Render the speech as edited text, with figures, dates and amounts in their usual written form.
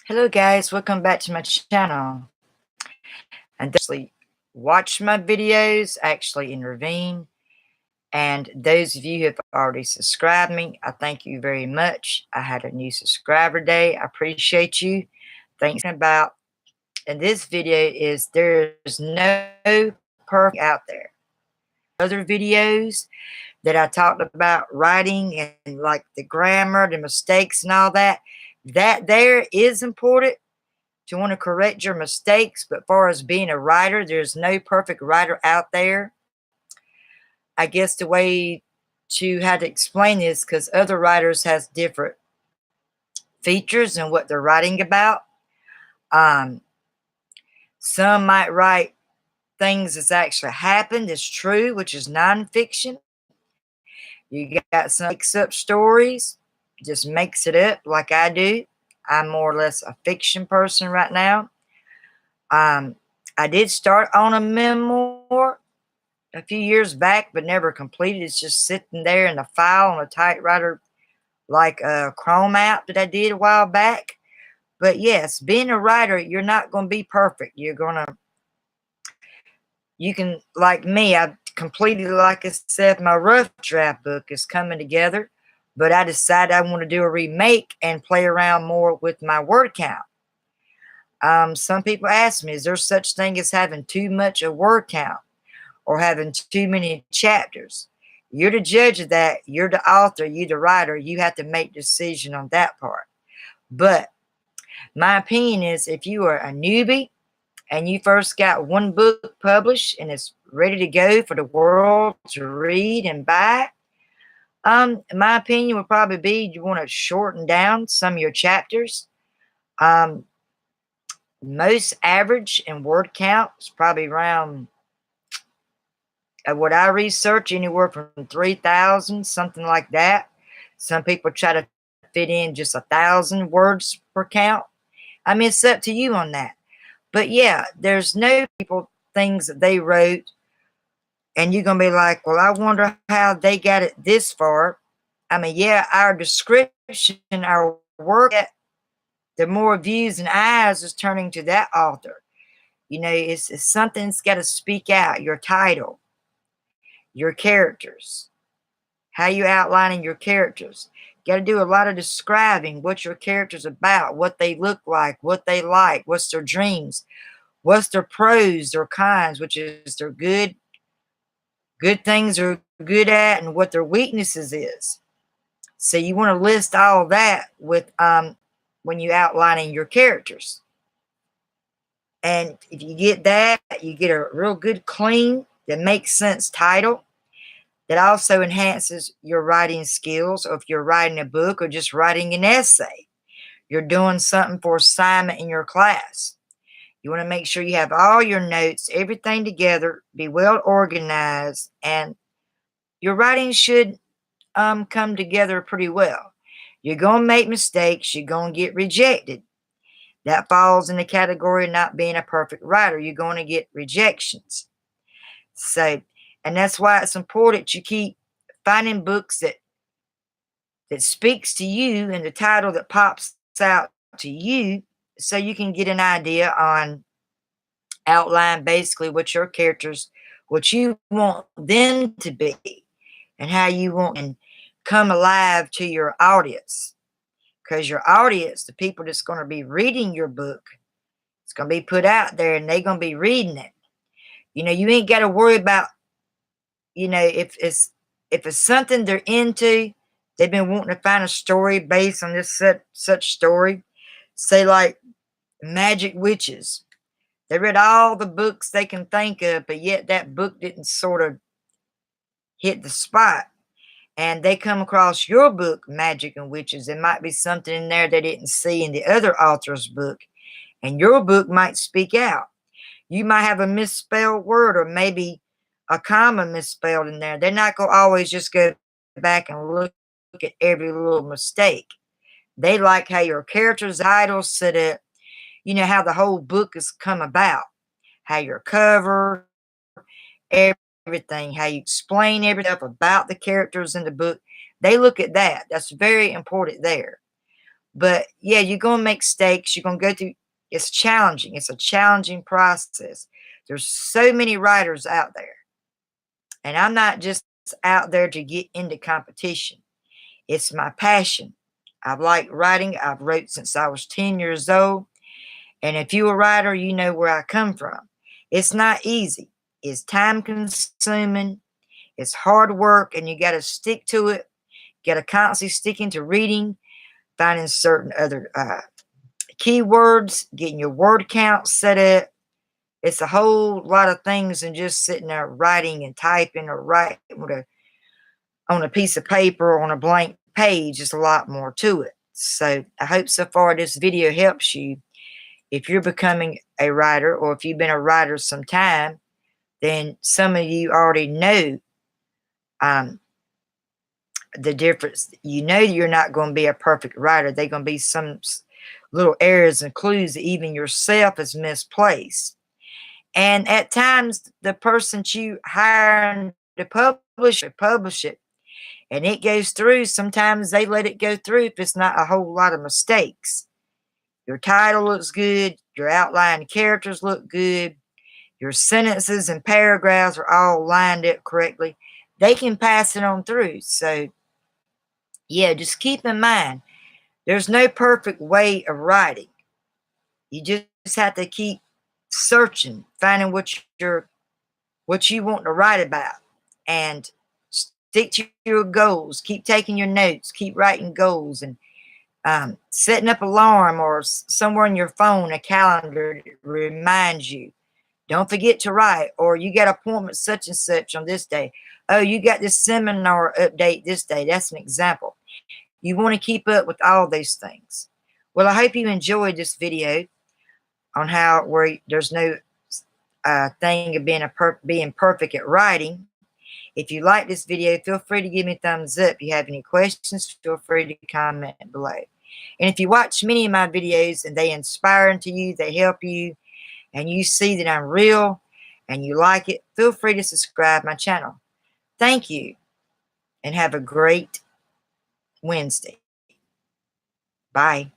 Hello guys, welcome back to my channel. And actually watch my videos, actually intervene. And those of you who have already subscribed me, I thank you very much. I had a new subscriber day. I appreciate you. Thanks about in this video is there's no perfect out there. Other videos that I talked about writing and like the grammar, the mistakes and all that, that there is important to want to correct your mistakes. But far as being a writer, there's no perfect writer out there. I guess the way to how to explain this, because other writers has different features and what they're writing about. Um, some might write things that's actually happened, is true, which is nonfiction. You got some makes up stories, just makes it up like I do. I'm more or less a fiction person right now. Um, I did start on a memoir a few years back, but never completed. It's just sitting there in a file on a typewriter, like a Chrome app that I did a while back. But yes, being a writer, you're not going to be perfect. You can, like me, I completed, like I said, my rough draft book is coming together, but I decided I want to do a remake and play around more with my word count. Some people ask me, is there such thing as having too much a word count or having too many chapters? You're the judge of that. You're the author. You're the writer. You have to make a decision on that part. But my opinion is if you are a newbie and you first got one book published and it's ready to go for the world to read and buy, my opinion would probably be you want to shorten down some of your chapters. Um, Most average in word count is probably around what I research, anywhere from 3,000, something like that. Some people try to fit in just 1,000 words per count. I mean, it's up to you on that. But yeah, there's no people things that they wrote, and you're gonna be like, well, I wonder how they got it this far. I mean, yeah, our description, our work, the more views and eyes is turning to that author. You know, it's something's got to speak out. Your title, your characters, how you outlining your characters. Got to do a lot of describing what your character's about, what they look like, what's their dreams, what's their pros, their cons, which is their good things they're good at, and what their weaknesses is. So you want to list all that with when you outlining your characters. And if you get that, you get a real good, clean, that makes sense title that also enhances your writing skills. Or if you're writing a book or just writing an essay, you're doing something for assignment in your class. You want to make sure you have all your notes, everything together, be well organized, and your writing should come together pretty well. You're going to make mistakes. You're going to get rejected. That falls in the category of not being a perfect writer. You're going to get rejections. So, and that's why it's important you keep finding books that speaks to you and the title that pops out to you, so you can get an idea on outline basically what your characters, what you want them to be, and how you want and come alive to your audience. Because your audience, the people that's going to be reading your book, it's going to be put out there and they're going to be reading it. You know, you ain't got to worry about, you know, if it's something they're into, they've been wanting to find a story based on this such story. Say like Magic Witches. They read all the books they can think of, but yet that book didn't sort of hit the spot. And they come across your book, Magic and Witches. There might be something in there they didn't see in the other author's book, and your book might speak out. You might have a misspelled word or maybe a comma misspelled in there. They're not going to always just go back and look at every little mistake. They like how your character's titles set up, you know, how the whole book has come about, how your cover, everything, how you explain everything about the characters in the book. They look at that. That's very important there. But yeah, you're going to make mistakes. You're going to go through, it's challenging. It's a challenging process. There's so many writers out there. And I'm not just out there to get into competition. It's my passion. I've liked writing. I've wrote since I was 10 years old. And if you're a writer, you know where I come from. It's not easy. It's time consuming. It's hard work, and you got to stick to it. You got to constantly sticking to reading, finding certain other keywords, getting your word count set up. It's a whole lot of things than just sitting there writing and typing or writing on a piece of paper or on a blank page. There's a lot more to it. So I hope so far this video helps you. If you're becoming a writer, or if you've been a writer some time, then some of you already know the difference. You know you're not going to be a perfect writer. They're going to be some little errors and clues that even yourself is misplaced. And at times, the person you hire to publish it, and it goes through. Sometimes they let it go through if it's not a whole lot of mistakes. Your title looks good. Your outline characters look good. Your sentences and paragraphs are all lined up correctly. They can pass it on through. So, yeah, just keep in mind, there's no perfect way of writing. You just have to keep searching, finding what you want to write about, and stick to your goals. Keep taking your notes. Keep writing goals, and setting up alarm or somewhere on your phone, a calendar that reminds you. Don't forget to write, or you got appointment such and such on this day. Oh, you got this seminar update this day. That's an example. You want to keep up with all these things. Well, I hope you enjoyed this video on how where there's no thing of being perfect at writing. If you like this video, feel free to give me a thumbs up. If you have any questions, feel free to comment below. And if you watch many of my videos and they inspire to you, they help you, and you see that I'm real and you like it, feel free to subscribe my channel. Thank you, and have a great Wednesday. Bye.